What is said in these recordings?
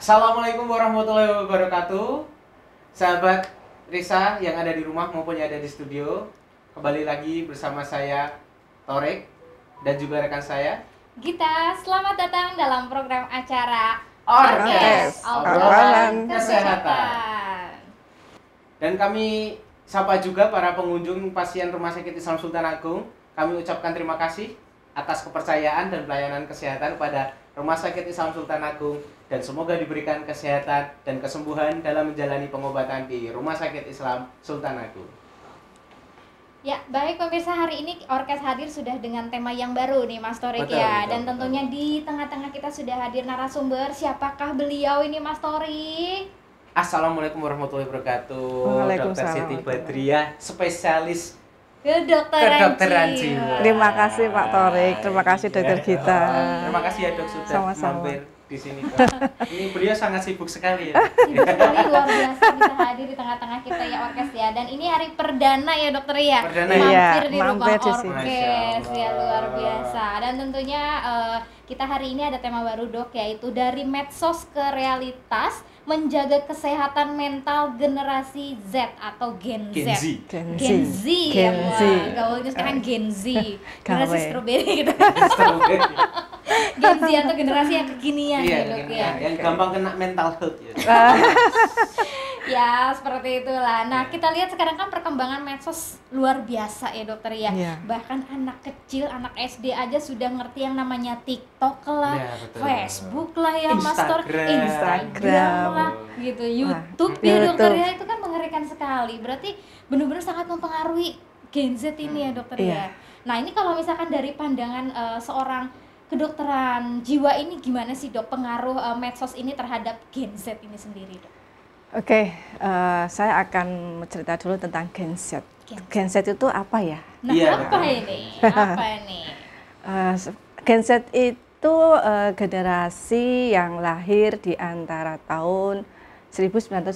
Assalamualaikum warahmatullahi wabarakatuh. Sahabat Risa yang ada di rumah maupun yang ada di studio, kembali lagi bersama saya Torek dan juga rekan saya Gita. Selamat datang dalam program acara Orkes Obrolan Kesehatan. Dan kami sapa juga para pengunjung pasien Rumah Sakit Islam Sultan Agung. Kami ucapkan terima kasih atas kepercayaan dan pelayanan kesehatan kepada Rumah Sakit Islam Sultan Agung, dan semoga diberikan kesehatan dan kesembuhan dalam menjalani pengobatan di Rumah Sakit Islam Sultan Agung. Ya, baik pemirsa, hari ini Orkes hadir sudah dengan tema yang baru nih Mas Torik ya. Dan tentunya di tengah-tengah kita sudah hadir narasumber. Siapakah beliau ini Mas Torik? Assalamualaikum warahmatullahi wabarakatuh. Dr. Siti Badriah, spesialis kedokteran jiwa. Terima kasih Pak Torik, terima kasih Dokter Gita. Terima kasih ya Dok sudah mampir di sini. Ini beliau sangat sibuk sekali ya. Sibuk sekali, luar biasa bisa hadir di tengah-tengah kita ya Orkes ya. Dan ini hari perdana ya Dokter ya. Perdana mampir ya. di rumah Mampir di Orkes ya, luar biasa. Dan tentunya kita hari ini ada tema baru Dok, yaitu dari medsos ke realitas, menjaga kesehatan mental generasi Z atau Gen Z. Gen Z ya, gaulnya sekarang Gen Z. Generasi strawberry gitu. Gen Z atau generasi yang kekinian Iya, ya Dok ya. yang gampang kena mental health ya. Ya, seperti itulah. Nah, kita lihat sekarang kan perkembangan medsos luar biasa ya Dokter ya. Bahkan anak kecil, anak SD aja sudah ngerti yang namanya TikTok lah, Ya, Facebook lah ya Mas Tor, Instagram lah, gitu, YouTube ya Dokter ya. Itu kan mengerikan sekali. Berarti benar-benar sangat mempengaruhi Gen Z ini ya Dokter ya. Nah, ini kalau misalkan dari pandangan seorang kedokteran jiwa ini gimana sih Dok pengaruh medsos ini terhadap Gen Z ini sendiri Dok? Oke, saya akan cerita dulu tentang Gen Z. Gen Z itu apa ya? Nah, apa ini? Apa ini? Gen Z itu generasi yang lahir di antara tahun 1995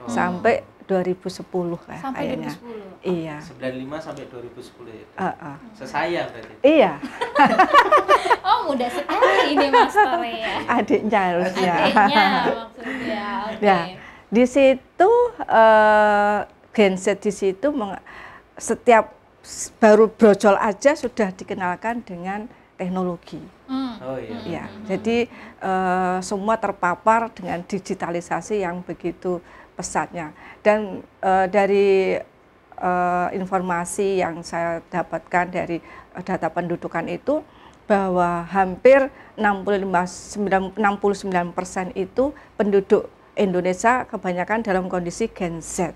sampai 2010 sampai kayaknya. 2010. Iya. 95 sampai 2010 ya. Sesaya berarti. Iya. Oh, muda sekali ini Mas Tor ya. Adiknya harusnya. Adiknya maksudnya. Oke. Ya, di situ Gen Z di situ setiap baru brojol aja sudah dikenalkan dengan teknologi. Oh iya. Ya, jadi semua terpapar dengan digitalisasi yang begitu pesatnya. Dan dari informasi yang saya dapatkan dari data pendudukan itu, bahwa hampir 69% itu penduduk Indonesia kebanyakan dalam kondisi Gen Z.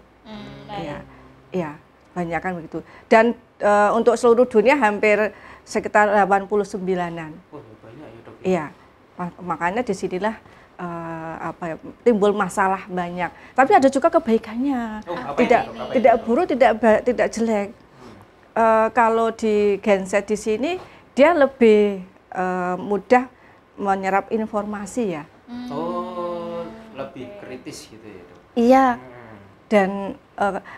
Ya, kebanyakan begitu. Dan untuk seluruh dunia hampir sekitar 89-an. Oh, banyak ya Dok. Iya, makanya disinilah timbul masalah banyak. Tapi ada juga kebaikannya. Tidak buruk, tidak jelek. Kalau di Gen Z di sini dia lebih mudah menyerap informasi ya. Oh, lebih kritis gitu ya Dok. Iya. Dan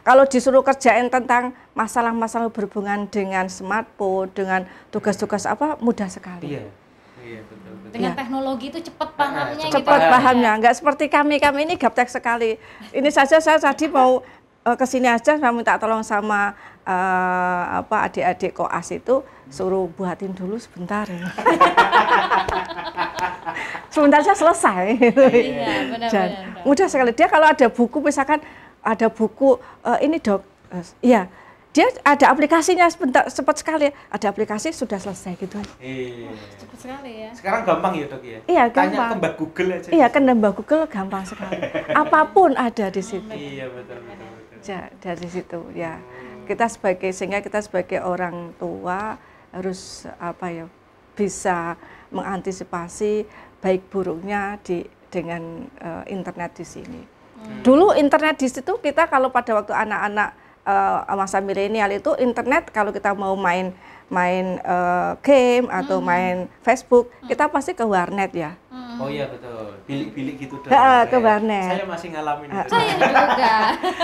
kalau disuruh kerjain tentang masalah-masalah berhubungan dengan smartphone, dengan tugas-tugas apa, mudah sekali. Iya, betul. Dengan teknologi itu cepat pahamnya gitu. Cepat pahamnya, nggak seperti kami ini gaptek sekali. Ini saja saya tadi mau kesini aja, saya minta tolong sama adik-adik koas itu, suruh buatin dulu sebentar. Sebentar saya selesai. Iya, benar-benar. Mudah sekali. Dia kalau ada buku, misalkan ada buku ini Dok, iya. Dia ada aplikasinya cepat sekali, ada aplikasi sudah selesai gitu. Iya. Cepat sekali ya. Sekarang gampang ya Dok ya? Iya, Tanya gampang. ke Mbak Google aja. Iya, ke Mbak Google gampang sekali. Apapun ada di situ. Iya, betul. Ya, dari situ ya. Sehingga kita sebagai orang tua harus bisa mengantisipasi baik buruknya dengan internet di sini. Dulu internet di situ kita kalau pada waktu anak-anak masa milenial itu internet, kalau kita mau main game atau main Facebook, kita pasti ke warnet ya. Oh iya betul, bilik-bilik gitu dong. Ke warnet. Saya masih ngalamin itu. Saya juga.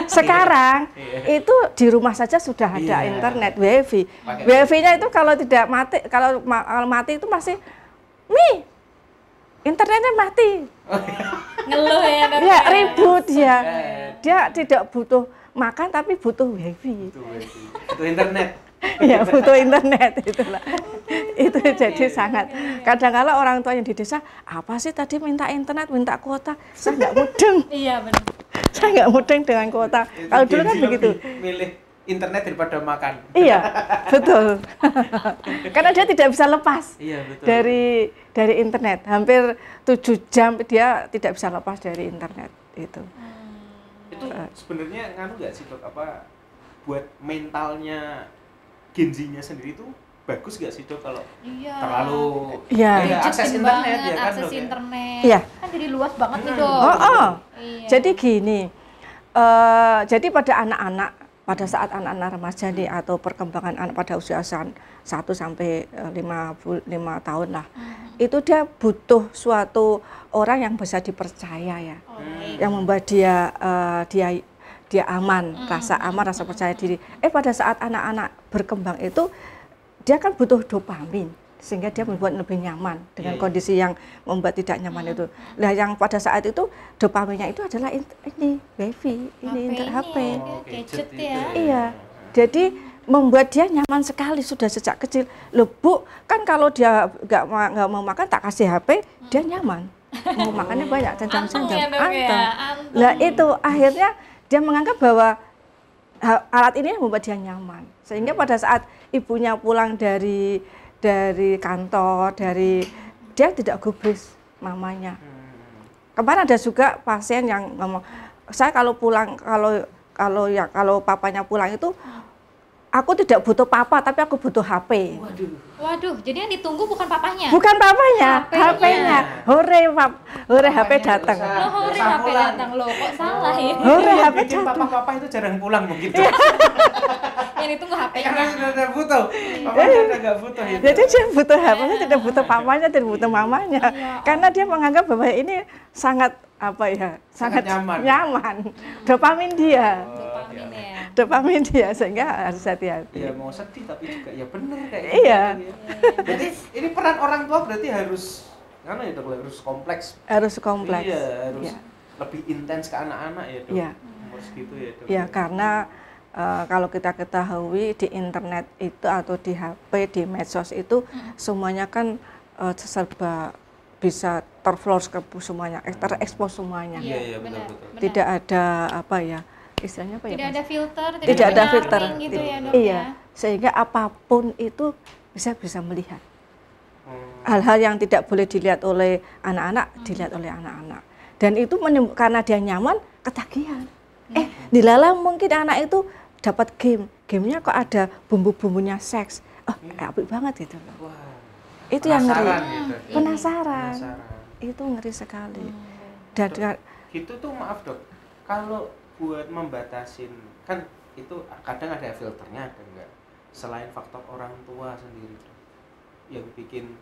Sekarang itu di rumah saja sudah ada internet, wifi. Wifi-nya itu kalau tidak mati, kalau mati itu masih internetnya mati. Ngeluh ya dok. Ya ribut ya. Dia tidak butuh makan tapi butuh wifi. Butuh internet. Ya butuh internet itulah. Itu jadi sangat. Kadang-kala orang tua yang di desa, apa sih tadi minta internet, minta kuota, saya nggak mudeng. Iya benar. Saya nggak mudeng dengan kuota. Kalau dulu kan begitu. Milih internet daripada makan. Iya, betul. Karena dia tidak bisa lepas dari internet. Hampir 7 jam dia tidak bisa lepas dari internet itu. Itu sebenarnya nganu nggak sih dok, apa buat mentalnya Gen Z-nya sendiri itu bagus nggak sih dok kalau terlalu akses internet ya kan akses dok? internet. Iya. Kan jadi luas banget nih dok. Iya. Jadi gini, jadi pada anak-anak pada saat anak-anak remaja nih atau perkembangan anak pada usia 1 sampai 5 tahun lah, itu dia butuh suatu orang yang bisa dipercaya ya, yang membuat dia aman, rasa aman, rasa percaya diri. Pada saat anak-anak berkembang itu dia kan butuh dopamin sehingga dia membuat lebih nyaman dengan kondisi yang membuat tidak nyaman itu. Nah, yang pada saat itu dopaminnya itu adalah ini wifi, ini HP. Gadget ya. Iya. Jadi membuat dia nyaman sekali sudah sejak kecil. Loh Bu, kan kalau dia nggak mau makan tak kasih HP, dia nyaman. Mau makannya banyak, Anteng. Nah itu akhirnya dia menganggap bahwa alat ini membuat dia nyaman. Sehingga pada saat ibunya pulang dari kantor, dia tidak gubris mamanya. Kemarin ada juga pasien yang ngomong, saya kalau pulang kalau papanya pulang itu aku tidak butuh papa tapi aku butuh HP. Waduh, jadi yang ditunggu bukan papanya? Bukan papanya, HP-nya. Hore HP datang. Hore HP datang loh, kok salah ya? Hore HP datang. Papa-papa itu jarang pulang begitu. Yang ditunggu HP-nya. Karena sudah tidak butuh. Papanya sudah nggak butuh itu. Jadi dia butuh HP-nya, tidak butuh papanya, tidak butuh mamanya. Karena dia menganggap bahwa ini sangat sangat nyaman. Dopamin dia. Dopamin dia sehingga harus hati-hati. Iya, mau sedih tapi juga ya benar kayak gitu. Iya. Jadi ini peran orang tua berarti harus harus kompleks. Harus kompleks. Iya, harus lebih intens ke anak-anak ya, Dok. Iya. Harus gitu ya, Dok. Ya, karena kalau kita ketahui di internet itu atau di HP, di medsos itu semuanya kan serba bisa terflores ke semuanya, terekspos semuanya. Iya, betul. Tidak ada istilahnya apa ya? Tidak ada filter, tidak ada filter. Gitu ya, Dok, iya, sehingga apapun itu bisa melihat. Hal-hal yang tidak boleh dilihat oleh anak-anak dilihat oleh anak-anak. Dan itu karena dia nyaman, ketagihan. Dilala mungkin anak itu dapat gamenya kok ada bumbu-bumbunya seks. Apik banget itu loh. Itu yang ngeri. Gitu. Penasaran. Itu ngeri sekali. Dan gitu tuh maaf Dok, kalau buat membatasin kan itu kadang ada filternya ada enggak, selain faktor orang tua sendiri yang bikin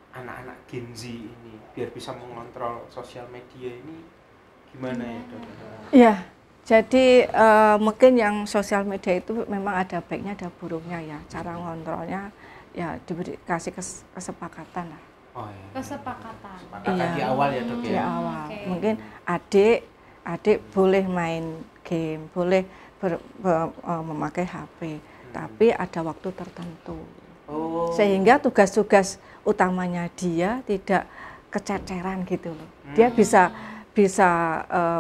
anak-anak Gen Z ini biar bisa mengontrol sosial media ini gimana ya Dok? Iya, jadi mungkin yang sosial media itu memang ada baiknya ada buruknya ya, cara ngontrolnya ya kasih kesepakatan lah. Kesepakatan di awal ya Dok ya? Di awal, mungkin adik boleh main game, boleh memakai HP, tapi ada waktu tertentu. Sehingga tugas-tugas utamanya dia tidak kececeran gitu loh. Dia bisa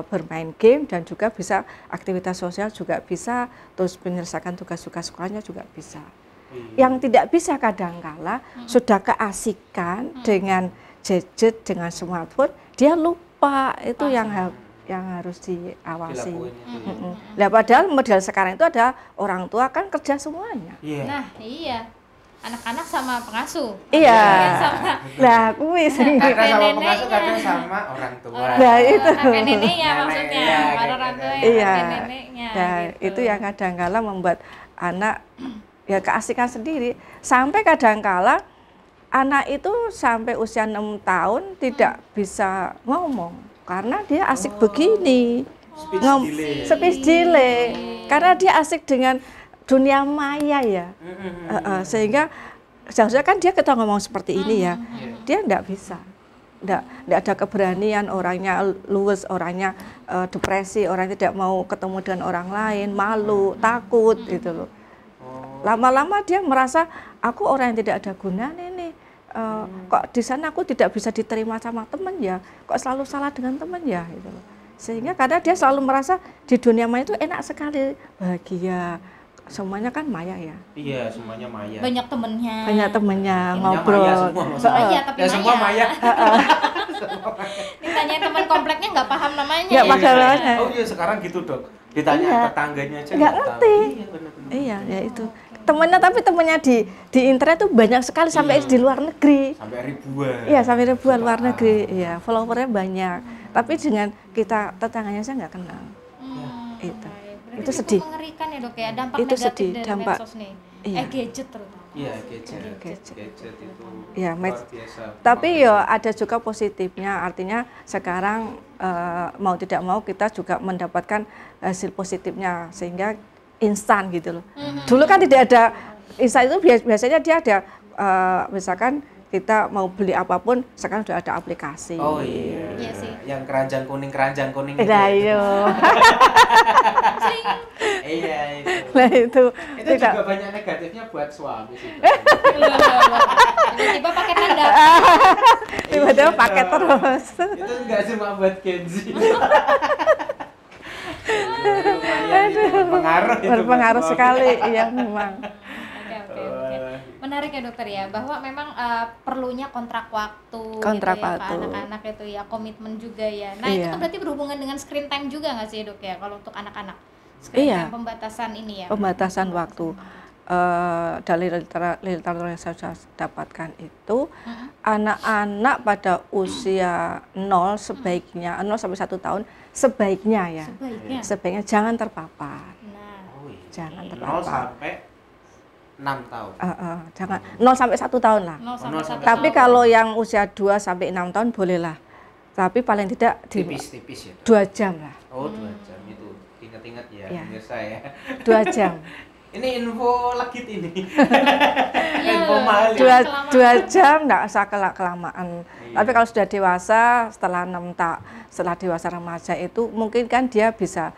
bermain game dan juga bisa aktivitas sosial juga bisa, terus menyelesaikan tugas-tugas sekolahnya juga bisa. Yang tidak bisa kadangkala sudah keasikan dengan gadget, dengan smartphone, dia lupa itu yang harus diawasi. Nah, padahal model sekarang itu ada orang tua kan kerja semuanya. Nah, iya. Anak-anak sama pengasuh. Iya. Nah, kuis. Kadang sama pengasuh, kadang sama orang tua. Nah, itu. Kakek neneknya maksudnya, para orang tua yang kakek neneknya. Nah, gitu. Itu yang kadang-kala membuat anak ya keasikan sendiri. Sampai kadang-kala anak itu sampai usia 6 tahun tidak bisa ngomong karena dia asik begini. Speech delay. Karena dia asik dengan dunia maya ya. Sehingga seharusnya kan dia kita ngomong seperti ini ya. Dia enggak bisa. enggak ada keberanian, orangnya luwes, orangnya depresi, orang tidak mau ketemu dengan orang lain, malu, takut gitu loh. Lama-lama dia merasa aku orang yang tidak ada gunanya nih. Kok di sana aku tidak bisa diterima sama teman ya, kok selalu salah dengan teman ya gitu loh. Sehingga kadang dia selalu merasa di dunia maya itu enak sekali, bahagia, semuanya kan maya ya. Iya, semuanya maya. Banyak temennya. Banyak temennya, Semuanya ngobrol. maya semua, maksudnya. Iya, tapi Ya, semua maya. Ditanya teman kompleknya nggak paham namanya. Nggak ya. paham namanya. Oh iya, sekarang gitu dok. Ditanya Iya. tetangganya aja Nggak tahu. ngerti. Iya, benar-benar. Iya, ya itu. Temennya, tapi temennya di internet tuh banyak sekali sampai di luar negeri. Sampai ribuan. Iya, sampai ribuan luar negeri. Iya, followernya banyak. Tapi dengan kita tetangganya saya nggak kenal. Itu. Berarti Itu sedih. mengerikan ya dok ya, dampak Itu negatif sedih, dari dampak. medsos nih. Iya. Gadget terutama. Iya, gadget. Gadget. Gadget itu Iya, luar biasa. Tapi ya ada juga positifnya, artinya sekarang mau tidak mau kita juga mendapatkan hasil positifnya sehingga instan gitu loh. Dulu kan tidak ada instan, itu biasanya dia ada misalkan kita mau beli apapun sekarang sudah ada aplikasi. Oh iya. Iya sih. Yang keranjang kuning itu. Nah, iya. Iya itu. Nah itu Itu tidak. juga banyak negatifnya buat suami sih. Tiba-tiba pakai tanda. Tiba-tiba Iya, pakai dong. terus. Itu enggak cuma buat Gen Z. Lumayan itu berpengaruh itu buat Berpengaruh suami. sekali, iya memang. Oke. Menarik ya dokter ya, bahwa memang perlunya kontrak waktu Kontrak gitu ya, waktu. ke anak-anak itu ya, komitmen juga ya. Nah itu Iya. tuh berarti berhubungan dengan screen time juga nggak sih dok ya, kalau untuk anak-anak? Screen Iya. time, pembatasan ini ya. Pembatasan waktu. Dari literatur yang saya sudah dapatkan itu anak-anak pada usia 0 sebaiknya 0 sampai 1 tahun sebaiknya sebaiknya jangan terpapar. Nah, Oh iya. Jangan 0 terpapar. sampai 6 tahun. Jangan 0 sampai 1 tahun lah. 0 sampai 1 Tapi tahun. kalau yang usia 2 sampai 6 tahun bolehlah. Tapi paling tidak di Tipis ya. 2 jam lah. Oh, 2 jam itu. Ingat-ingat ya, Iya. pemirsa ya. 2 jam. Ini info legit ini. Iya, Info mahal. dua, Ya. kelamaan. 2 jam enggak usah kelamaan. Iya. Tapi kalau sudah dewasa, setelah dewasa remaja itu mungkin kan dia bisa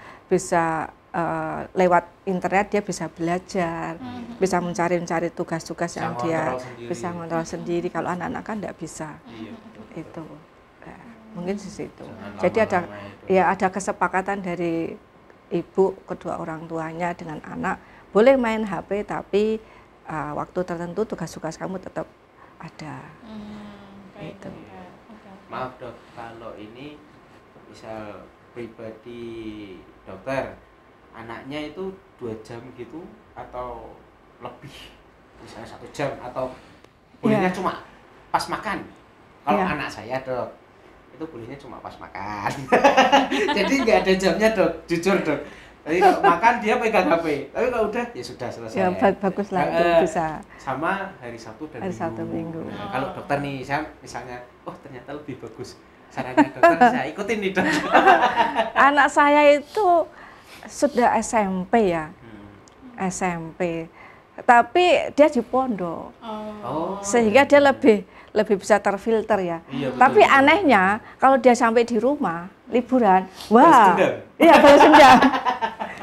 lewat internet dia bisa belajar, bisa mencari tugas-tugas yang Bisa dia ngontrol sendiri. bisa ngontrol sendiri. Kalau anak-anak kan enggak bisa. Iya. Itu. Nah, mungkin di situ. Jangan Jadi lama-lama itu. ada kesepakatan dari ibu kedua orang tuanya dengan anak, boleh main HP tapi waktu tertentu tugas-tugas kamu tetap ada. Kayak Itu. gitu. Oke. Maaf dok, kalau ini misal pribadi dokter, anaknya itu 2 jam gitu atau lebih, misalnya 1 jam atau bolehnya Iya. cuma pas makan. Kalau Iya. anak saya dok, itu bolehnya cuma pas makan. Jadi nggak ada jamnya dok, jujur dok. Jadi kalau makan dia pegang HP, tapi kalau udah ya sudah selesai. Ya bagus lah itu bisa. Sama hari Sabtu dan Hari Sabtu, Minggu. Nah, kalau dokter nih, saya misalnya, oh ternyata lebih bagus sarannya dokter, saya ikutin nih dok. Anak saya itu sudah SMP ya, SMP. Tapi dia di pondok, Oh, sehingga dia lebih bisa terfilter ya. Iya, betul, Tapi betul. anehnya kalau dia sampai di rumah liburan, Balas dendam. iya balas dendam.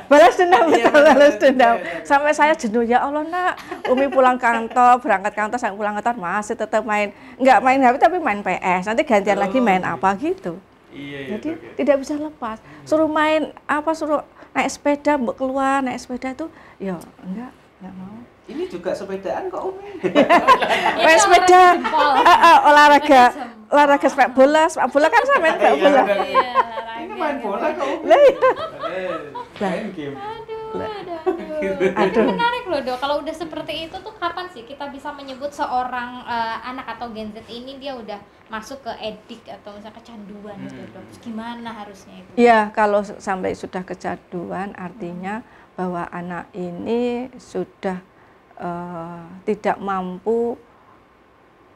Balas dendam, Iya, betul, benar, balas benar, dendam. benar. Sampai saya jenuh, ya Allah nak, Umi pulang kantor, berangkat kantor sampai pulang kantor masih tetap main, nggak main HP tapi main PS. Nanti gantian lagi main apa gitu. Iya, Jadi dok, ya. tidak bisa lepas. Suruh main apa, suruh naik sepeda, keluar naik sepeda itu, ya enggak mau. Ini juga sepedaan kok Umi. Main sepeda, olahraga sepak bola kan saya main sepak bola. Iya, Ini main bola kok Umi. Lah, iya. Main game. Aduh. Menarik loh dok, kalau udah seperti itu tuh kapan sih kita bisa menyebut seorang anak atau Gen Z ini dia udah masuk ke edik atau misalnya kecanduan gitu dok? Terus gimana harusnya itu? Ya, kalau sampai sudah kecanduan artinya bahwa anak ini sudah tidak mampu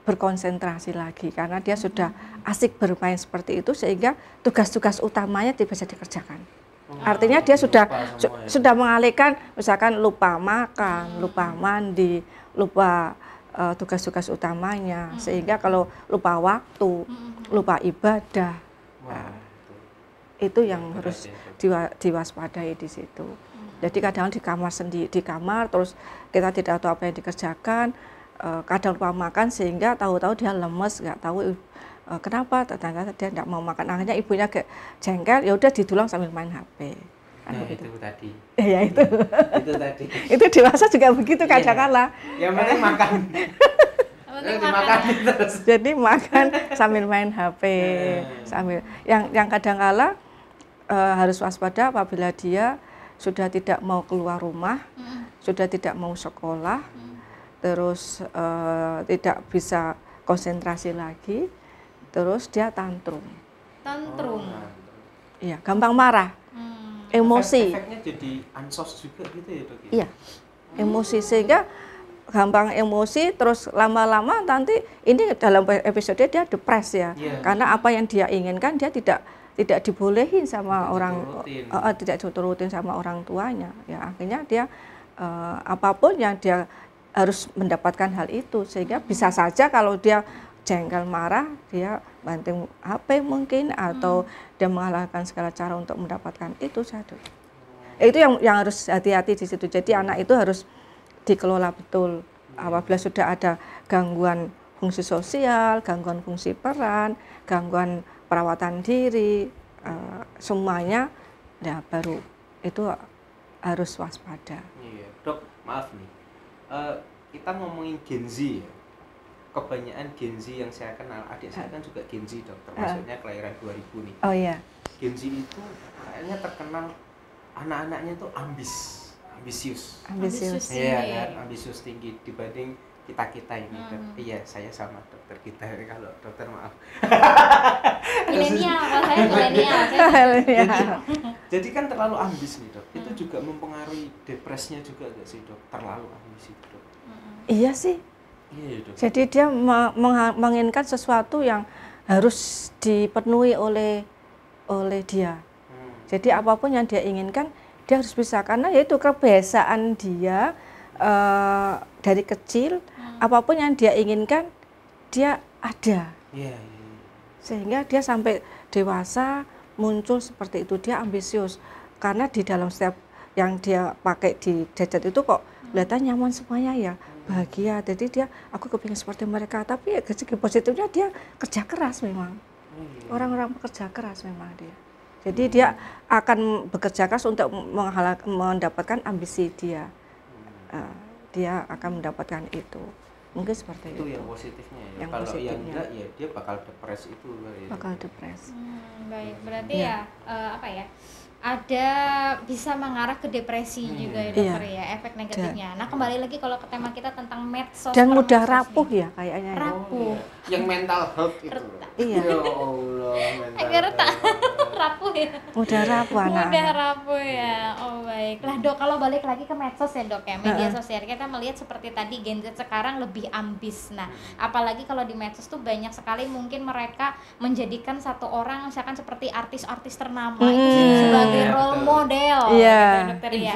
berkonsentrasi lagi karena dia sudah asik bermain seperti itu sehingga tugas-tugas utamanya tidak bisa dikerjakan. Artinya dia sudah Lupa semua ya. sudah mengalihkan, misalkan lupa makan, lupa mandi, lupa tugas-tugas utamanya, sehingga kalau lupa waktu, lupa ibadah, itu yang harus diwaspadai di situ. Jadi kadang di kamar terus kita tidak tahu apa yang dikerjakan, kadang lupa makan sehingga tahu-tahu dia lemes, nggak tahu kenapa, ternyata dia tidak mau makan. Akhirnya ibunya kayak jengkel, ya udah didulang sambil main HP. Nah, itu tadi. Ya itu. Itu tadi. Itu dewasa juga begitu kadang-kala. Yang penting makan. Makan terus. Jadi makan sambil main HP, sambil yang kadang-kala harus waspada apabila dia sudah tidak mau keluar rumah, sudah tidak mau sekolah, terus tidak bisa konsentrasi lagi, terus dia tantrum. Tantrum. Iya, gampang marah. Emosi. Efeknya jadi ansos juga gitu ya, Dok? Iya, emosi, sehingga gampang emosi, terus lama-lama nanti ini dalam episode dia depres ya, karena apa yang dia inginkan dia tidak dibolehin sama tidak diturutin sama orang tuanya, ya akhirnya dia apapun yang dia harus mendapatkan hal itu, sehingga bisa saja kalau dia jengkel marah dia banting HP mungkin, atau dia mengalahkan segala cara untuk mendapatkan itu satu. Itu yang harus hati-hati di situ. Jadi anak itu harus dikelola betul. Apabila sudah ada gangguan fungsi sosial, gangguan fungsi peran, gangguan perawatan diri, semuanya ya baru itu harus waspada. Iya, Dok, maaf nih. Kita ngomongin Gen Z ya. Kebanyakan Gen Z yang saya kenal, adik saya kan juga Gen Z, Dok, termasuknya kelahiran 2000 nih. Oh iya. Gen Z itu kayaknya terkenal anak-anaknya tuh ambisius. Iya kan, ambisius tinggi dibanding kita ini. Iya, saya sama dokter kita kalau dokter maaf. Milenial, kalau saya milenial. Jadi kan terlalu ambis nih, Dok. Itu juga mempengaruhi depresinya juga nggak sih, Dok? Terlalu ambis itu, Dok. Iya sih. Iya, Dok. Jadi dia menginginkan sesuatu yang harus dipenuhi oleh dia. Jadi apapun yang dia inginkan dia harus bisa, karena yaitu kebiasaan dia dari kecil, apapun yang dia inginkan dia ada. Sehingga dia sampai dewasa muncul seperti itu, dia ambisius, karena di dalam setiap yang dia pakai di gadget itu kok kelihatan nyaman semuanya ya, bahagia. Jadi dia, aku kepingin seperti mereka, tapi segi positifnya dia kerja keras memang. Orang-orang pekerja keras memang dia. Jadi dia akan bekerja keras untuk mendapatkan ambisi dia. Dia akan mendapatkan itu. Mungkin seperti itu. Itu yang positifnya ya. Yang kalau positifnya. yang enggak ya dia bakal depres itu. Bakal depres. Baik, berarti apa ya? Ada bisa mengarah ke depresi juga ya, dokter ya, efek negatifnya. Nah, kembali lagi kalau ke tema kita tentang medsos dan mudah rapuh ya kayaknya. Rapuh. Yang mental health itu. Iya. Ya Allah, Akhirnya rapuh ya. Mudah rapuh anak. Mudah rapuh ya. Oh baiklah, Dok, kalau balik lagi ke medsos ya, Dok ya, media sosial, kita melihat seperti tadi Gen Z sekarang lebih ambis. Nah, apalagi kalau di medsos tuh banyak sekali mungkin mereka menjadikan satu orang misalkan seperti artis-artis ternama itu sebagai role model, gitu, dokter ya.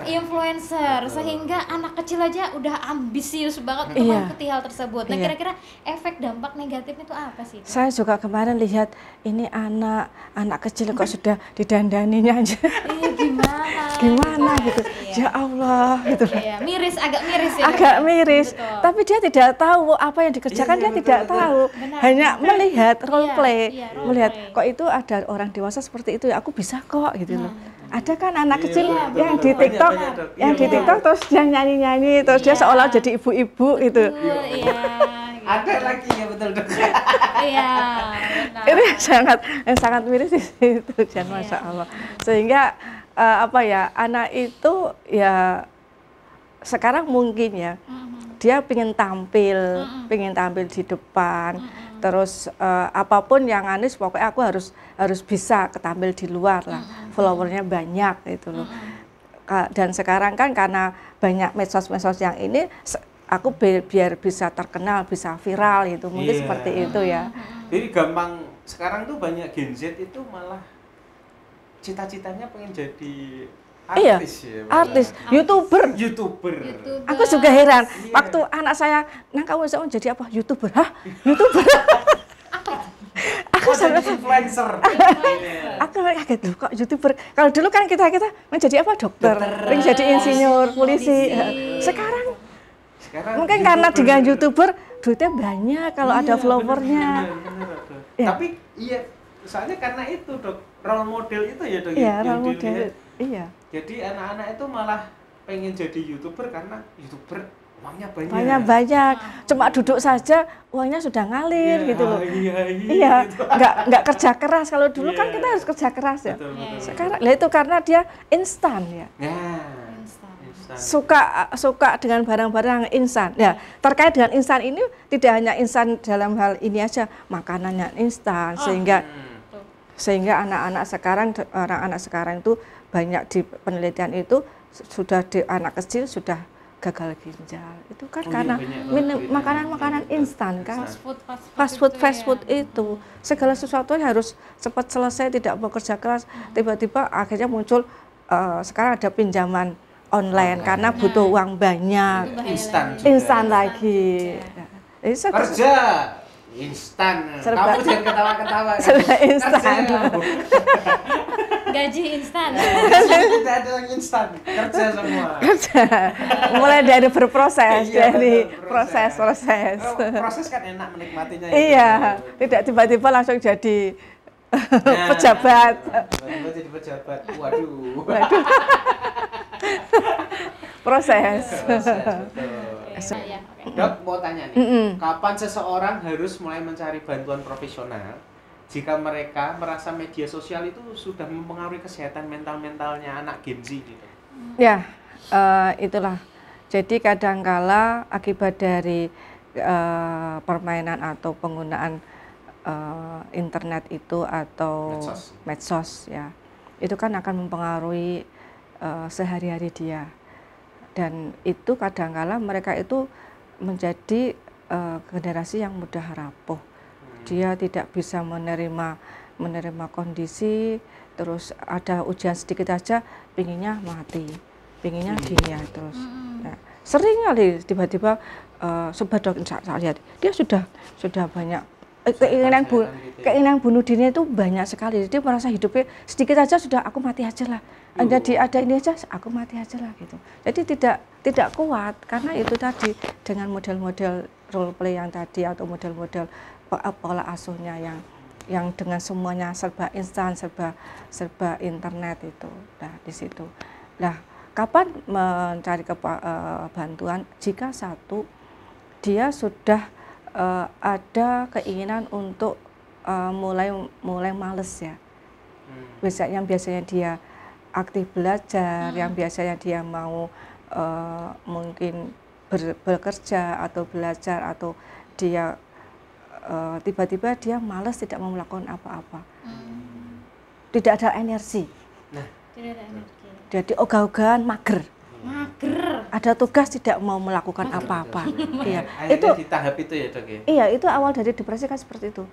Influencer, sehingga anak kecil aja udah ambisius banget untuk mengikuti hal tersebut. Nah, kira-kira efek dampak negatifnya itu apa sih? Saya juga kemarin lihat ini anak kecil kok sudah didandaninya aja. Gimana gitu. Ya Allah gitu. Iya, agak miris ya. Agak miris. Betul. Tapi dia tidak tahu apa yang dikerjakan, dia tidak tahu. Benar. Hanya melihat role play. role Melihat play. kok itu ada orang dewasa seperti itu ya, aku bisa kok gitu loh. Ada kan anak kecil yang di TikTok, di TikTok terus dia nyanyi-nyanyi, terus dia seolah jadi ibu-ibu gitu. Ada lagi ya, betul dok. Iya. Itu sangat miris di situ, Masya Allah. Sehingga anak itu ya sekarang mungkin ya dia pengen tampil di depan, terus apapun yang anis pokoknya aku harus bisa ketampil di luar lah, followernya banyak gitu loh. Dan sekarang kan karena banyak medsos yang ini, aku biar bisa terkenal, bisa viral itu mungkin seperti itu ya. Jadi gampang sekarang tuh banyak Gen Z itu malah cita-citanya pengen jadi Iya, Artis ya, Mbak. artis, YouTuber. YouTuber. Aku juga heran, Iya. waktu anak saya, nah kamu bisa jadi apa? YouTuber? Hah? YouTuber? Aku Oh, jadi sampai, influencer. aku kaget loh, kok YouTuber? Kalau dulu kan kita menjadi apa? Dokter, pengen jadi insinyur, polisi. Sekarang Sekarang mungkin karena dengan YouTuber duitnya banyak kalau Iya, ada followernya. bener, Dok. Ya. Tapi iya, soalnya karena itu, Dok, role model itu ya, Dok, Iya, yang role model. dilihat. Iya. Jadi anak-anak itu malah pengen jadi YouTuber karena YouTuber uangnya banyak. Banyak. Cuma duduk saja uangnya sudah ngalir Iya, gitu loh. Iya, Iya, gitu. nggak kerja keras. Kalau dulu kan Iya. kita harus kerja keras ya. Betul, betul, Sekarang, lah itu karena dia instan ya. Nah, Instan. instan. Suka dengan barang-barang instan. Ya, terkait dengan instan ini tidak hanya instan dalam hal ini aja, makanannya instan sehingga anak-anak sekarang itu banyak di penelitian itu sudah di anak kecil sudah gagal ginjal. Itu kan Oh iya, karena banyak banget makanan-makanan beritanya. instan kan. Fast food Itu segala sesuatu harus cepat selesai, tidak mau kerja keras. Tiba-tiba akhirnya muncul sekarang ada pinjaman online karena butuh uang banyak, Instan juga. instan lagi. Ini Kerja instan. Serba- Kamu jangan ketawa-ketawa. serba instan. Kerja. gaji instan. Tidak ada yang instan. Kerja semua. mulai dari berproses, Iya, dari betul, proses. Oh, proses kan enak menikmatinya. Iya, gitu. tidak tiba-tiba langsung jadi Nah, pejabat. Tiba-tiba jadi pejabat. Waduh. Proses. Betul. Ya, oke. Dok, mau tanya nih. Mm-mm. Kapan seseorang harus mulai mencari bantuan profesional jika mereka merasa media sosial itu sudah mempengaruhi kesehatan mentalnya anak Gen Z gitu? Ya, itulah. Jadi kadangkala akibat dari permainan atau penggunaan internet itu atau medsos ya, itu kan akan mempengaruhi sehari-hari dia. Dan itu kadangkala mereka itu menjadi generasi yang mudah rapuh. Dia tidak bisa menerima kondisi, terus ada ujian sedikit aja, pinginnya mati, pinginnya dunia terus. Nah, sering kali tiba-tiba sobat dok, saya lihat dia sudah banyak keinginan bunuh diri itu banyak sekali. Dia merasa hidupnya sedikit aja sudah aku mati aja lah. Ada ini aja aku mati aja lah gitu. Jadi tidak kuat karena itu tadi dengan model-model role play yang tadi atau model-model pola asuhnya yang dengan semuanya serba instan, serba internet itu. Nah, di situ. Nah, kapan mencari bantuan jika satu dia sudah ada keinginan untuk mulai males ya. Biasanya dia aktif belajar, yang biasanya dia mau mungkin bekerja atau belajar atau dia tiba-tiba dia malas, tidak mau melakukan apa-apa. Tidak ada energi. Tidak ada energi. Jadi ogah-ogahan mager. Mager. Ada tugas tidak mau melakukan apa-apa. Iya. Akhirnya di tahap itu ya, Dok ya. Iya, itu awal dari depresi kan seperti itu.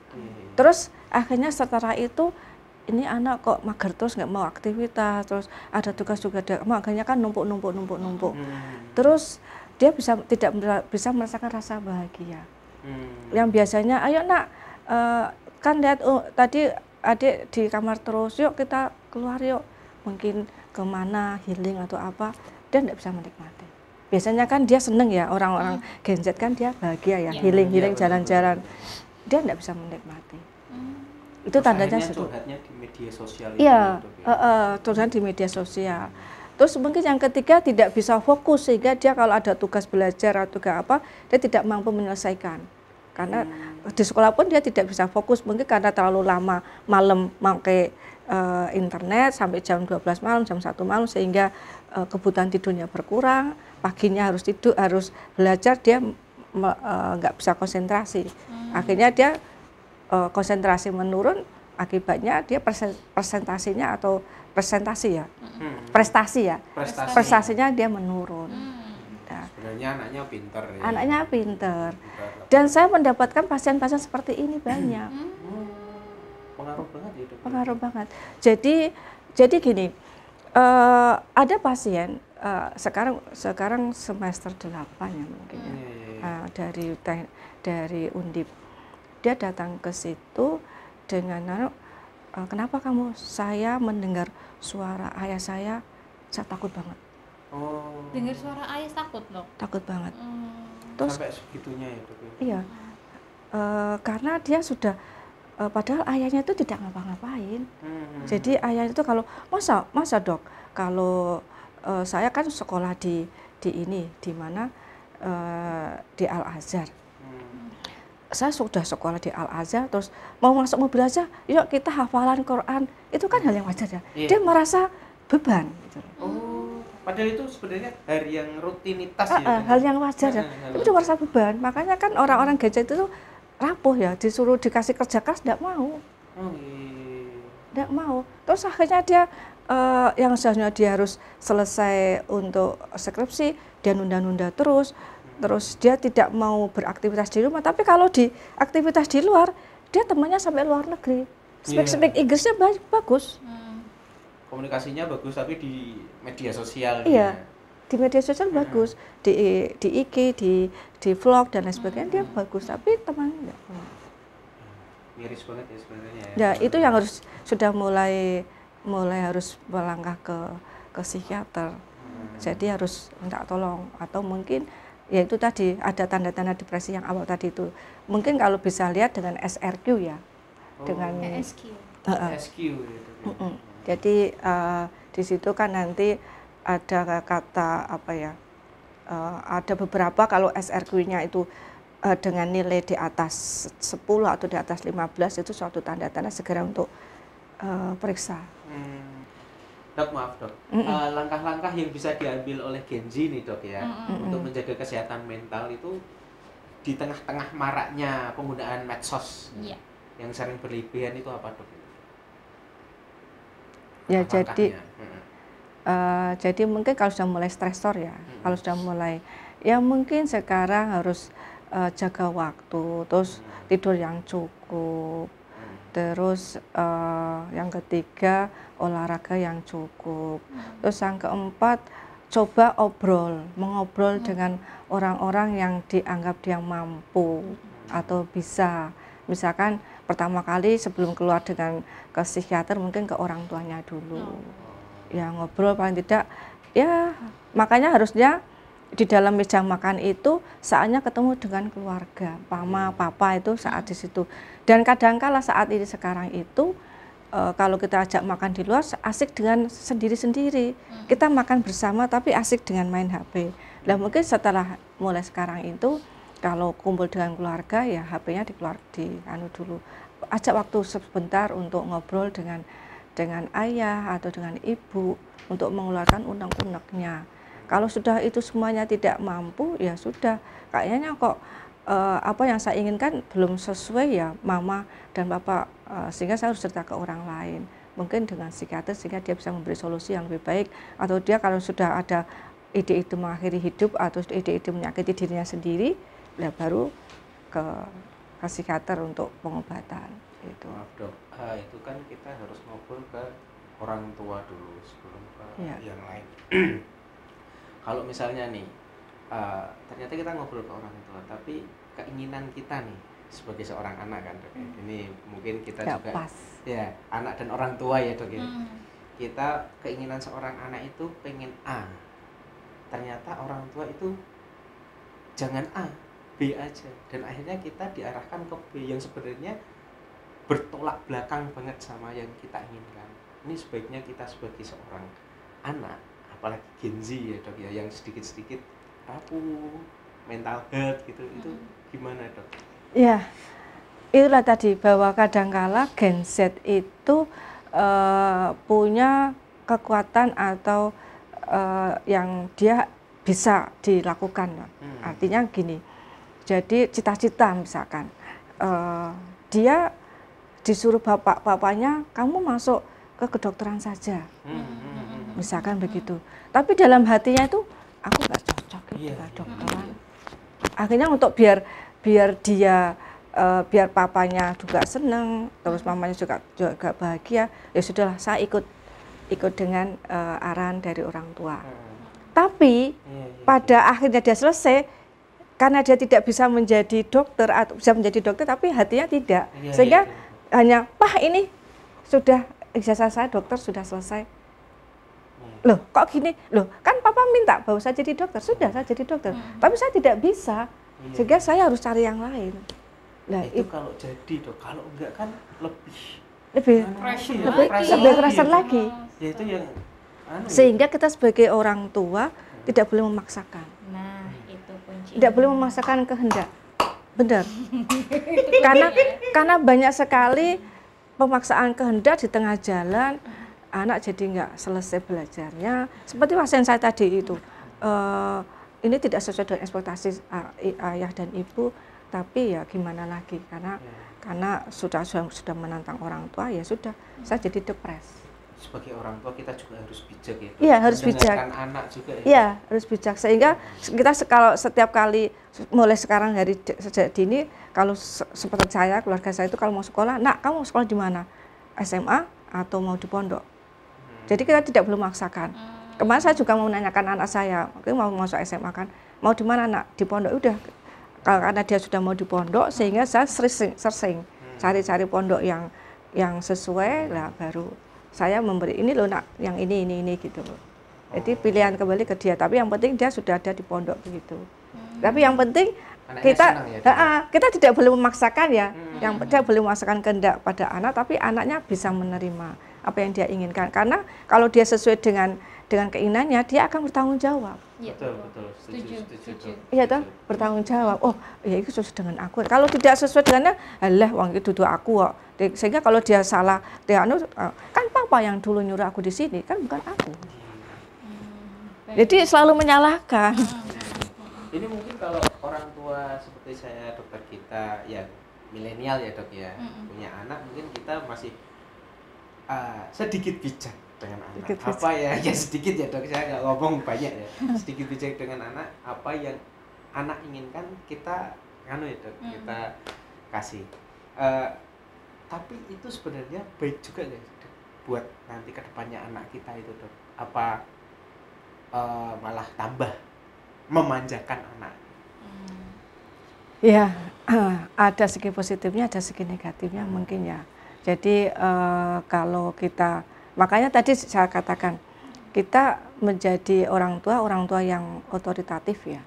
Terus akhirnya setelah itu ini anak kok mager terus, nggak mau aktivitas, terus ada tugas juga, makanya kan numpuk. Terus dia tidak bisa merasakan rasa bahagia. Yang biasanya, ayo nak, kan lihat tadi adik di kamar terus, yuk kita keluar yuk, mungkin kemana healing atau apa, dia tidak bisa menikmati. Biasanya kan dia seneng ya, orang-orang Gen Z kan dia bahagia ya, healing jalan-jalan, dia tidak bisa menikmati. Itu tandanya curhatnya di media sosial. Iya, curhat di media sosial. Terus mungkin yang ketiga tidak bisa fokus sehingga dia kalau ada tugas belajar atau apa dia tidak mampu menyelesaikan. Karena di sekolah pun dia tidak bisa fokus, mungkin karena terlalu lama malam pakai internet sampai jam 12 malam, jam 1 malam sehingga kebutuhan tidurnya berkurang, paginya harus tidur, harus belajar, dia nggak bisa konsentrasi. Akhirnya dia konsentrasi menurun, akibatnya dia presentasinya atau prestasinya dia menurun. Nah, sebenarnya anaknya pinter ya. Anaknya pinter. Dan saya mendapatkan pasien-pasien seperti ini banyak. Pengaruh banget itu. Pengaruh banget. Jadi gini, Ada pasien sekarang semester 8 ya mungkin ya. Dari Undip. Dia datang ke situ dengan kenapa kamu? Saya mendengar suara ayah saya takut banget. Oh. Dengar suara ayah takut loh. Takut banget. Terus sampai segitunya ya, Dok. Iya. Karena dia sudah padahal ayahnya itu tidak ngapa-ngapain. Jadi ayahnya itu kalau masa Dok, kalau saya kan sekolah di mana di Al Azhar. Saya sudah sekolah di Al Azhar, terus mau masuk mobil aja, yuk kita hafalan Quran, itu kan hal yang wajar ya. Dia merasa beban. Gitu. Oh, padahal itu sebenarnya hal yang rutinitas ya. Hal yang wajar ya. Tapi dia merasa beban, makanya kan orang-orang gadget itu rapuh ya, disuruh dikasih kerja keras tidak mau. Tidak mau. Terus akhirnya dia yang seharusnya dia harus selesai untuk skripsi, dia nunda-nunda terus dia tidak mau beraktivitas di rumah. Tapi kalau di aktivitas di luar, dia temannya sampai luar negeri. Speak Inggrisnya bagus. Komunikasinya bagus, tapi di media sosial. Iya, di media sosial bagus. Di IG, di vlog dan lain sebagainya dia bagus. Tapi temannya enggak. Miris banget ya sebenarnya. Ya, itu yang sudah mulai harus melangkah ke psikiater. Jadi harus minta tolong, atau mungkin ya itu tadi ada tanda-tanda depresi yang awal tadi itu. Mungkin kalau bisa lihat dengan SRQ ya. Dengan SQ gitu. Jadi di situ kan nanti ada kata apa ya? Ada beberapa kalau SRQ-nya itu dengan nilai di atas 10 atau di atas 15 itu suatu tanda-tanda segera untuk periksa. Dok, maaf Dok, langkah-langkah yang bisa diambil oleh Gen Z nih Dok ya, untuk menjaga kesehatan mental itu di tengah-tengah maraknya penggunaan medsos yang sering berlebihan itu apa Dok? Ya jadi mungkin kalau sudah mulai stresor ya, kalau sudah mulai ya mungkin sekarang harus jaga waktu, terus tidur yang cukup. Terus yang ketiga olahraga yang cukup. Terus yang keempat coba mengobrol dengan orang-orang yang dianggap dia mampu atau bisa. Misalkan pertama kali sebelum keluar dengan ke psikiater mungkin ke orang tuanya dulu. Ya ngobrol paling tidak ya, makanya harusnya di dalam meja makan itu saatnya ketemu dengan keluarga, mama, papa itu saat di situ. Dan kadang-kala saat ini sekarang itu kalau kita ajak makan di luar asik dengan sendiri-sendiri. Kita makan bersama tapi asik dengan main HP. Nah mungkin setelah mulai sekarang itu kalau kumpul dengan keluarga ya HP-nya dulu. Ajak waktu sebentar untuk ngobrol dengan ayah atau dengan ibu untuk mengeluarkan unek-uneknya. Kalau sudah itu semuanya tidak mampu, ya sudah. Kayaknya kok apa yang saya inginkan belum sesuai ya mama dan papa, sehingga saya harus cerita ke orang lain. Mungkin dengan psikiater sehingga dia bisa memberi solusi yang lebih baik. Atau dia kalau sudah ada ide-ide mengakhiri hidup atau ide-ide menyakiti dirinya sendiri, ya baru ke psikiater untuk pengobatan. Itu. Maaf Dok, itu kan kita harus ngobrol ke orang tua dulu sebelum ke yang lain. Kalau misalnya nih, ternyata kita ngobrol ke orang tua, tapi keinginan kita nih sebagai seorang anak kan Dok, ini mungkin kita ya, juga pas. Ya anak dan orang tua ya Dok ya. Kita keinginan seorang anak itu pengen A, ternyata orang tua itu jangan A, B aja, dan akhirnya kita diarahkan ke B yang sebenarnya bertolak belakang banget sama yang kita inginkan. Ini sebaiknya kita sebagai seorang anak, apalagi Gen Z ya Dok ya, yang sedikit-sedikit rapuh, mental health gitu, itu gimana Dok? Ya, itulah tadi bahwa kadangkala Gen Z itu punya kekuatan atau yang dia bisa dilakukan. Artinya gini, jadi cita-cita misalkan dia disuruh bapaknya kamu masuk ke kedokteran saja, misalkan begitu. Tapi dalam hatinya itu aku nggak cocok gitu kedokteran. Akhirnya untuk biar dia biar papanya juga senang, terus mamanya juga bahagia, ya sudahlah saya ikut ikut dengan arahan dari orang tua. Tapi pada akhirnya dia selesai, karena dia tidak bisa menjadi dokter atau bisa menjadi dokter tapi hatinya tidak, sehingga hanya Pak ini sudah ijazah saya dokter sudah selesai. Loh kok gini, loh kan papa minta bahwa saya jadi dokter, sudah saya jadi dokter, tapi saya tidak bisa, sehingga saya harus cari yang lain. Nah, itu kalau jadi dok, kalau enggak kan lebih kerasan lagi. Ya itu yang sehingga kita sebagai orang tua tidak boleh memaksakan. Nah, itu kuncinya. Tidak boleh memaksakan kehendak. Benar. karena banyak sekali pemaksaan kehendak di tengah jalan, anak jadi nggak selesai belajarnya. Seperti pasien saya tadi itu, ini tidak sesuai dengan ekspektasi ayah dan ibu, tapi ya gimana lagi, karena sudah menantang orang tua, ya sudah, saya jadi depres. Sebagai orang tua kita juga harus bijak ya. Iya, harus bijak. Anak juga ya. Iya, harus bijak, sehingga kita kalau setiap kali mulai sekarang dari sejak dini, kalau seperti saya, keluarga saya itu kalau mau sekolah, nak kamu mau sekolah di mana? SMA atau mau di pondok? Jadi kita tidak belum memaksakan. Kemarin saya juga mau menanyakan anak saya, mau masuk SMA kan, mau di mana nak? Di pondok. Udah, karena dia sudah mau di pondok, sehingga saya searching, cari-cari pondok yang sesuai lah, baru saya memberi ini loh nak, yang ini gitu. Jadi pilihan kembali ke dia, tapi yang penting dia sudah ada di pondok begitu. Tapi yang penting kita tidak boleh memaksakan ya, yang tidak boleh memaksakan kehendak pada anak, tapi anaknya bisa menerima apa yang dia inginkan, karena kalau dia sesuai dengan keinginannya, dia akan bertanggung jawab. Ya, betul, setuju. Iya toh, bertanggung jawab. Oh, ya itu sesuai dengan aku. Kalau tidak sesuai dengannya, alah wong itu duduk aku kok. Sehingga kalau dia salah, dia kan papa yang dulu nyuruh aku di sini, kan bukan aku. Jadi selalu menyalahkan. Ini mungkin kalau orang tua seperti saya, dokter kita yang milenial ya dok ya, punya anak, mungkin kita masih sedikit bijak dengan anak. Apa ya sedikit ya dok, saya nggak ngomong banyak ya. Sedikit bijak dengan anak, apa yang anak inginkan kita ya dok, kita kasih. Tapi itu sebenarnya baik juga nggak sih dok, buat nanti kedepannya anak kita itu dok? Apa malah tambah memanjakan anak? Ya, ada segi positifnya, ada segi negatifnya mungkin ya. Jadi kalau kita, makanya tadi saya katakan, kita menjadi orang tua yang otoritatif ya.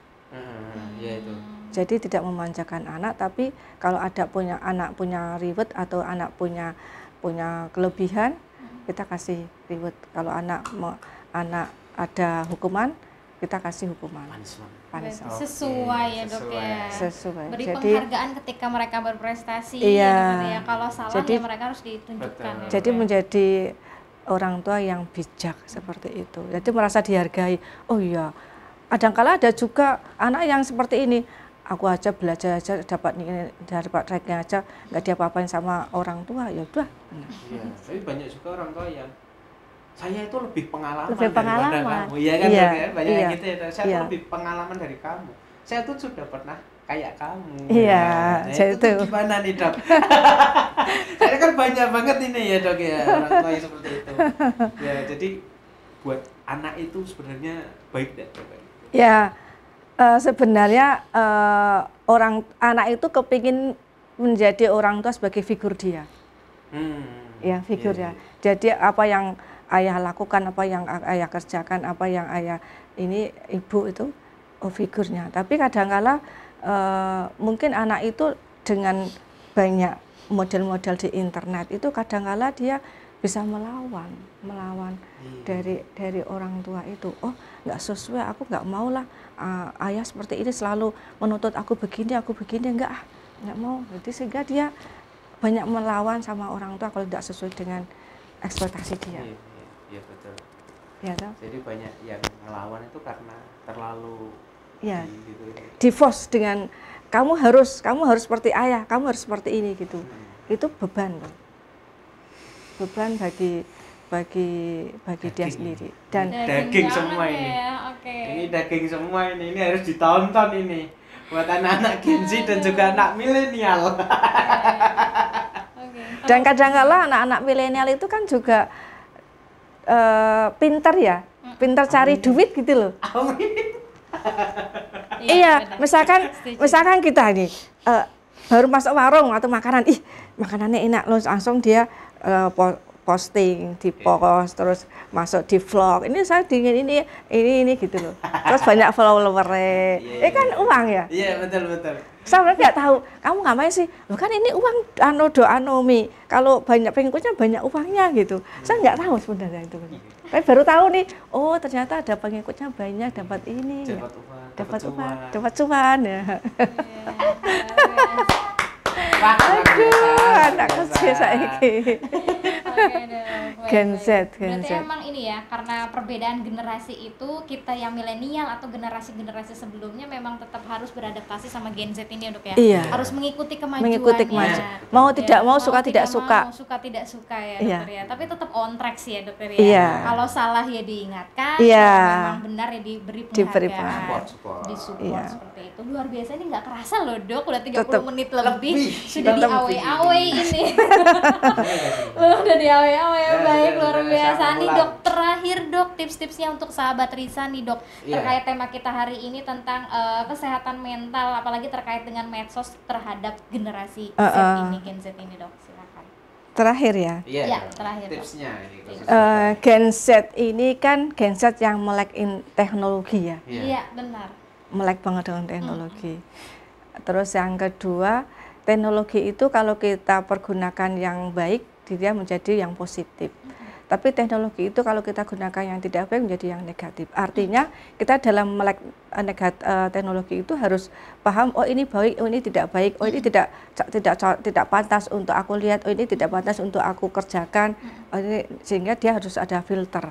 Ya itu. Jadi tidak memanjakan anak, tapi kalau anak punya reward atau anak punya kelebihan, kita kasih reward. Kalau anak ada hukuman, kita kasih hukuman. Punishment. Sesuai ya dok ya. Sesuai. Beri jadi, penghargaan ketika mereka berprestasi. Iya. Ya. Kalau salah jadi, ya mereka harus ditunjukkan. Ya, jadi menjadi orang tua yang bijak seperti itu. Jadi merasa dihargai. Oh iya, kadang-kala ada juga anak yang seperti ini. Aku aja belajar aja dapat ranknya aja, nggak diapa-apain sama orang tua, ya udah. Iya, tapi banyak juga orang tua yang saya itu lebih pengalaman daripada kamu, ya kan? Iya, banyak iya, gitu ya. Saya tuh lebih pengalaman dari kamu. Saya tuh sudah pernah kayak kamu. Iya, nah, itu gimana nih dok? Saya kan banyak banget ini ya dok ya, orang tua yang seperti itu. Ya, jadi buat anak itu sebenarnya baik dok? Ya. Sebenarnya anak itu kepingin menjadi orang tua sebagai figur dia, ya figurnya. Jadi apa yang ayah lakukan, apa yang ayah kerjakan, apa yang ayah ini ibu itu figurnya. Tapi kadang-kala mungkin anak itu dengan banyak model-model di internet itu kadang-kala dia bisa melawan dari orang tua itu. Oh nggak sesuai, aku nggak mau lah. Ayah seperti ini selalu menuntut aku begini, nggak mau. Jadi sehingga dia banyak melawan sama orang tua kalau tidak sesuai dengan ekspektasi dia. Iya betul. Ya, jadi banyak yang melawan itu karena terlalu di-force dengan kamu harus seperti ayah, kamu harus seperti ini gitu. Itu beban loh. Beban bagi dia sendiri. Dan daging semua ini. Ya, Ini daging semua ini harus ditonton ini buat anak-anak Gen Z dan juga anak milenial. Dan kadang-kala anak-anak milenial itu kan juga pinter ya, pinter cari duit gitu loh. Iya, misalkan kita nih baru masuk warung atau makanan, makanannya enak loh, langsung dia posting di post, terus masuk di vlog. Ini saya dingin ini gitu loh. Terus banyak followernya. Kan uang ya? Iya, betul. Saya nggak tahu, kamu ngapain sih? Loh kan ini uang anomi. Kalau banyak pengikutnya banyak uangnya gitu. Saya nggak tahu sebenarnya itu. Tapi baru tahu nih, oh ternyata ada pengikutnya banyak, dapat ini. Dapat cuan ya. Aduh, anak kecil saiki. Gen Z. Berarti emang ini ya, karena perbedaan generasi itu, kita yang milenial atau generasi-generasi sebelumnya memang tetap harus beradaptasi sama Gen Z ini ya, Dok ya. Iya. Harus mengikuti kemajuannya. Mau tidak mau, suka tidak suka. Suka tidak suka ya, Dokter ya. Tapi tetap on track sih ya, Dokter ya. Iya. Kalau salah ya diingatkan, iya. kalau memang benar ya diberi penghargaan. Support. Seperti itu. Luar biasa, ini nggak kerasa loh, Dok. Udah 30 menit lebih sudah di awe-awe ini. Udah di awe-awe. Baik, luar biasa nih, Dok. Terakhir, Dok, tips-tipsnya untuk sahabat Risa nih, Dok, terkait tema kita hari ini tentang kesehatan mental, apalagi terkait dengan medsos terhadap generasi Z ini, Gen Z ini, Dok. Silakan. Terakhir ya? Iya, terakhir. Tipsnya ini. Gen Z ini kan Gen Z yang melek teknologi ya? Iya, benar. Melek banget dengan teknologi. Terus yang kedua, teknologi itu kalau kita pergunakan yang baik, dia menjadi yang positif. Tapi teknologi itu kalau kita gunakan yang tidak baik menjadi yang negatif. Artinya kita dalam melek teknologi itu harus paham, oh ini baik, oh ini tidak baik, oh ini tidak pantas untuk aku lihat, oh ini tidak pantas untuk aku kerjakan. Oh ini, sehingga dia harus ada filter.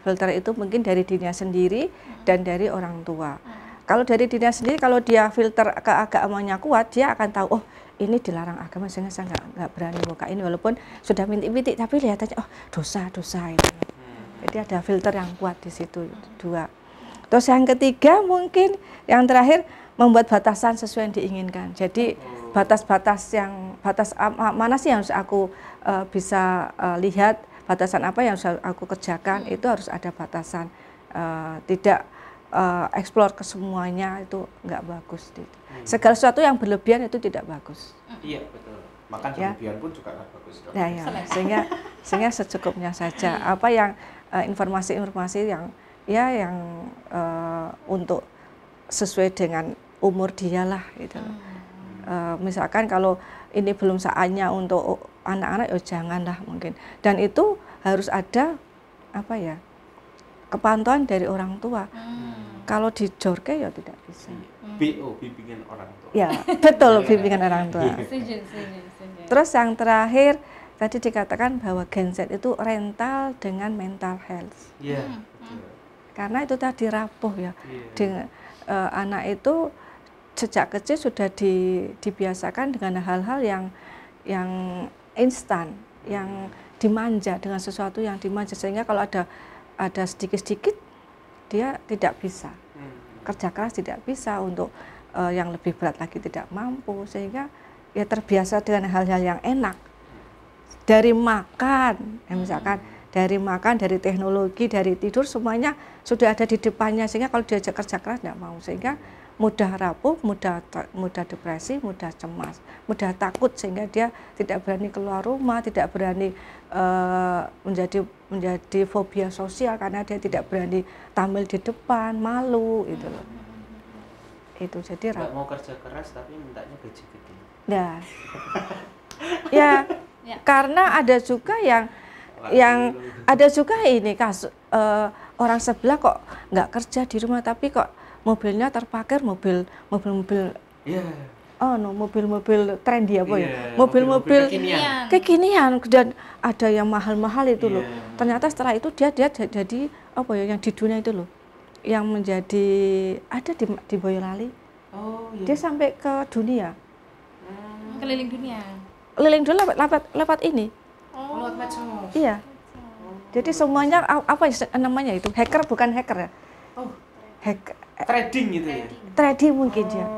Filter itu mungkin dari dirinya sendiri dan dari orang tua. Kalau dari dirinya sendiri, kalau dia filter keagamaannya kuat, dia akan tahu, oh ini dilarang agama, sehingga saya nggak berani buka ini, walaupun sudah mintik-mintik, tapi lihat aja, oh dosa itu. Jadi ada filter yang kuat di situ, dua. Terus yang ketiga mungkin, yang terakhir, membuat batasan sesuai yang diinginkan. Jadi batas mana sih yang harus aku bisa lihat, batasan apa yang harus aku kerjakan, itu harus ada batasan. Tidak explore ke semuanya, itu nggak bagus. Segala sesuatu yang berlebihan itu tidak bagus. Iya, betul. Makan berlebihan pun juga nggak bagus. Nah, ya, sehingga secukupnya saja. Apa yang informasi-informasi yang untuk sesuai dengan umur dia lah gitu. Misalkan kalau ini belum saatnya untuk anak-anak, janganlah mungkin. Dan itu harus ada kepantauan dari orang tua. Kalau dijorke ya tidak bisa. bimbingan orang tua. Ya, betul, bimbingan orang tua. Setuju. Terus yang terakhir tadi dikatakan bahwa Gen Z itu rental dengan mental health. Iya. Karena itu tadi rapuh ya. Dengan anak itu sejak kecil sudah dibiasakan dengan hal-hal yang instan, yang dimanja, dengan sesuatu yang dimanja, sehingga kalau ada sedikit-sedikit dia tidak bisa. Kerja keras tidak bisa, untuk yang lebih berat lagi tidak mampu, sehingga ya terbiasa dengan hal-hal yang enak. Dari makan, misalkan dari makan, dari teknologi, dari tidur, semuanya sudah ada di depannya, sehingga kalau diajak kerja keras tidak mau, sehingga mudah rapuh, mudah depresi, mudah cemas, mudah takut, sehingga dia tidak berani keluar rumah, tidak berani menjadi fobia sosial karena dia tidak berani tampil di depan, malu gitu loh. Itu jadi nggak mau kerja keras tapi mintanya gaji gede. Nah, ya, karena ada juga yang ada juga ini kasus orang sebelah kok nggak kerja di rumah tapi kok mobilnya terparkir, mobil mobil-mobil trendy apa ya, mobil-mobil kekinian, dan ada yang mahal-mahal itu loh. Ternyata setelah itu dia jadi apa ya, yang di dunia itu loh, yang menjadi ada di Boyolali. Dia sampai ke dunia, keliling dunia, lewat ini. Lewat medsos. Iya. Jadi semuanya apa namanya itu, hacker, bukan hacker ya? Trading gitu ya? Trading mungkin dia.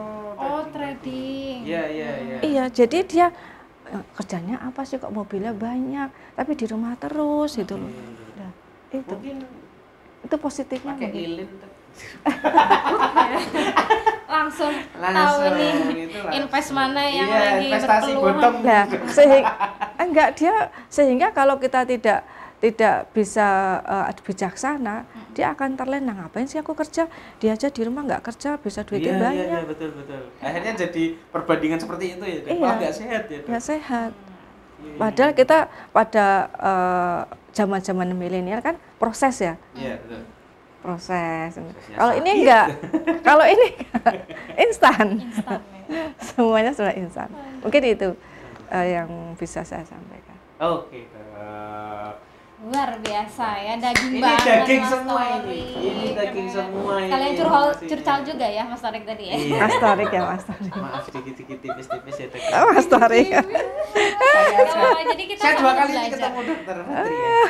Trading. Iya, jadi dia kerjanya apa sih kok mobilnya banyak, tapi di rumah terus gitu loh. Nah, Mungkin itu positifnya pakai mungkin. lilin. Langsung tahu Langsung, nih itu langsung. invest mana yang Iya, lagi investasi berpeluang. bottom. Nah, sehingga kalau kita tidak bisa bijaksana, dia akan terlena. Ngapain sih aku kerja? Dia aja di rumah nggak kerja, bisa duitnya banyak. Iya, betul. Akhirnya jadi perbandingan seperti itu ya, dan Iya. malah nggak sehat ya. Dok? Nggak sehat. Iya. Padahal kita pada zaman-zaman milenial kan proses ya, Iya, betul. proses. Prosesnya Kalau ini sakit. enggak, kalau ini instan. Instan ya. Semuanya sudah instan. Mungkin itu yang bisa saya sampaikan. Oke. Luar biasa ya, daging Ini banget daging Mas semua Torik. ini daging semua ini. Kalian informasinya. curcal juga ya Mas Torik tadi ya. Iya. Mas Torik ya, Mas Torik. Maaf dikit-dikit tipis-tipis ya, Dok. Oh, Mas Torik. Jadi kita Saya 2 sama kali ini belajar. ketemu dokter Putri ya.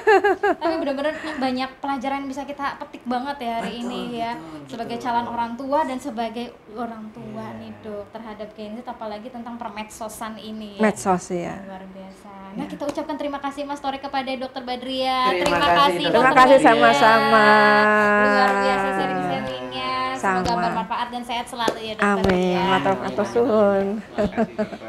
Tapi benar-benar banyak pelajaran yang bisa kita petik banget ya hari ini ya. Sebagai calon orang tua dan sebagai orang tua nih Dok terhadap Gen Z, apalagi tentang permedsosan ini ya. Medsos ya. Luar biasa. Nah, kita ucapkan terima kasih Mas Torik kepada Dokter Badria. Terima kasih kasih, Dokter Terima kasih Badria. sama-sama. Luar biasa sharing-sharingnya. Semoga Sama. bermanfaat dan sehat selalu ya Dokter. Amin. ya. Matur suwun.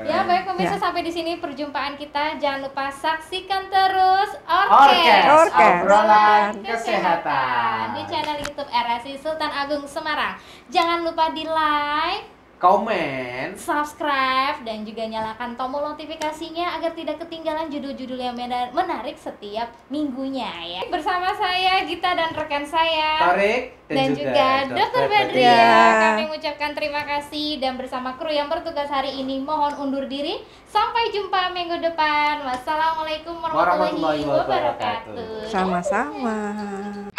Ya baik pemirsa, Ya. sampai di sini perjumpaan kita. Jangan lupa saksikan terus Orkes, Orkes. obrolan kesehatan di channel YouTube RSI Sultan Agung Semarang. Jangan lupa di like, komen, subscribe, dan juga nyalakan tombol notifikasinya agar tidak ketinggalan judul-judul yang menarik setiap minggunya ya. Bersama saya Gita dan rekan saya Torik dan juga Dokter Badria. Badria. Kami mengucapkan terima kasih dan bersama kru yang bertugas hari ini mohon undur diri. Sampai jumpa minggu depan. Wassalamualaikum warahmatullahi Warahmatullahi wabarakatuh. wabarakatuh. Sama-sama.